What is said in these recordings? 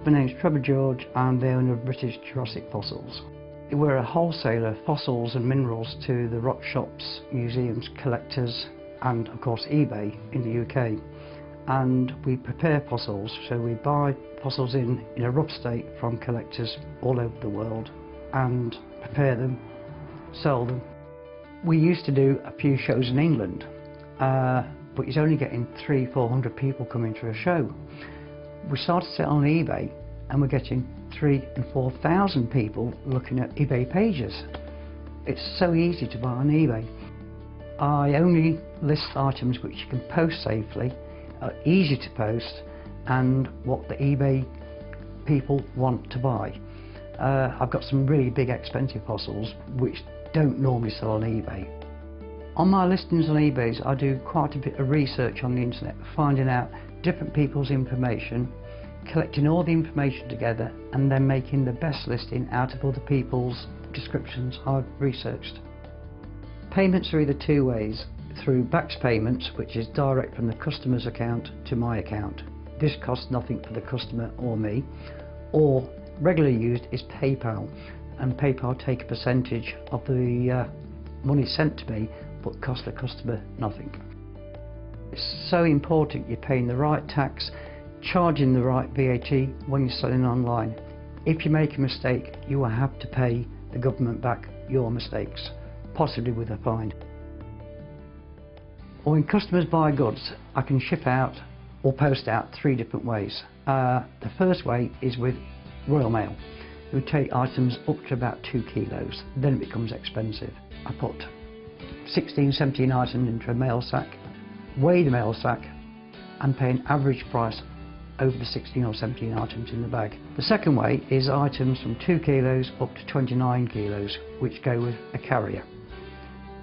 My name's Trevor George. I'm the owner of British Jurassic Fossils. We're a wholesaler of fossils and minerals to the rock shops, museums, collectors and of course eBay in the UK. And we prepare fossils, so we buy fossils in a rough state from collectors all over the world and prepare them, sell them. We used to do a few shows in England, but it's only getting 300-400 people coming to a show. We started to sell on eBay and we're getting 3,000 and 4,000 people looking at eBay pages. It's so easy to buy on eBay. I only list items which you can post safely, are easy to post, and what the eBay people want to buy. I've got some really big expensive fossils which don't normally sell on eBay. On my listings on eBay, I do quite a bit of research on the internet, finding out different people's information, collecting all the information together and then making the best listing out of other people's descriptions I've researched. Payments are either two ways, through BACS payments, which is direct from the customer's account to my account. This costs nothing for the customer or me. Or regularly used is PayPal, and PayPal take a percentage of the money sent to me but cost the customer nothing. It's so important you're paying the right tax, charging the right VAT when you're selling online. If you make a mistake, you will have to pay the government back your mistakes, possibly with a fine. When customers buy goods, I can ship out or post out three different ways. The first way is with Royal Mail, who take items up to about 2 kilos, then it becomes expensive. I put 16, 17 items into a mail sack, weigh the mail sack and pay an average price over the 16 or 17 items in the bag. The second way is items from 2 kilos up to 29 kilos, which go with a carrier.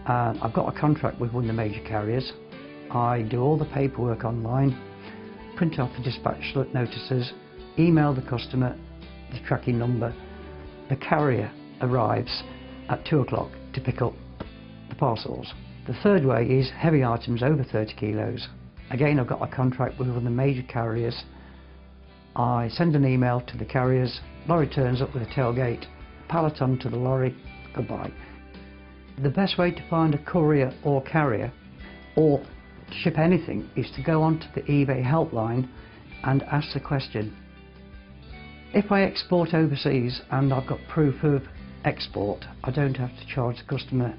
I've got a contract with one of the major carriers. I do all the paperwork online, print off the dispatch notices, email the customer the tracking number. The carrier arrives at 2 o'clock to pick up the parcels. The third way is heavy items over 30 kilos. Again, I've got a contract with one of the major carriers. I send an email to the carriers, lorry turns up with a tailgate, pallet onto the lorry, goodbye. The best way to find a courier or carrier, or to ship anything, is to go onto the eBay helpline and ask the question. If I export overseas and I've got proof of export, I don't have to charge the customer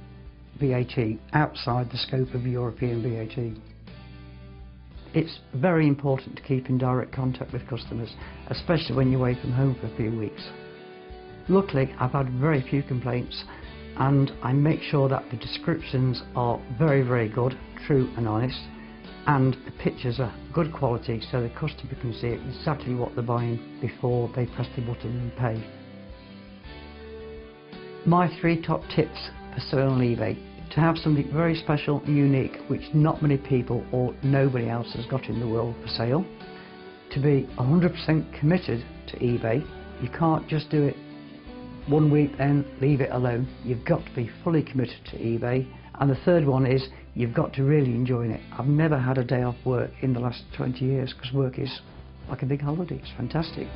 VAT outside the scope of European VAT. It's very important to keep in direct contact with customers, especially when you're away from home for a few weeks. Luckily, I've had very few complaints, and I make sure that the descriptions are very, very good, true and honest, and the pictures are good quality so the customer can see exactly what they're buying before they press the button and pay. My 3 top tips for selling on eBay: to have something very special and unique which not many people or nobody else has got in the world for sale, to be 100% committed to eBay. You can't just do it 1 week then leave it alone. You've got to be fully committed to eBay. And the third one is you've got to really enjoy it. I've never had a day off work in the last 20 years because work is like a big holiday. It's fantastic.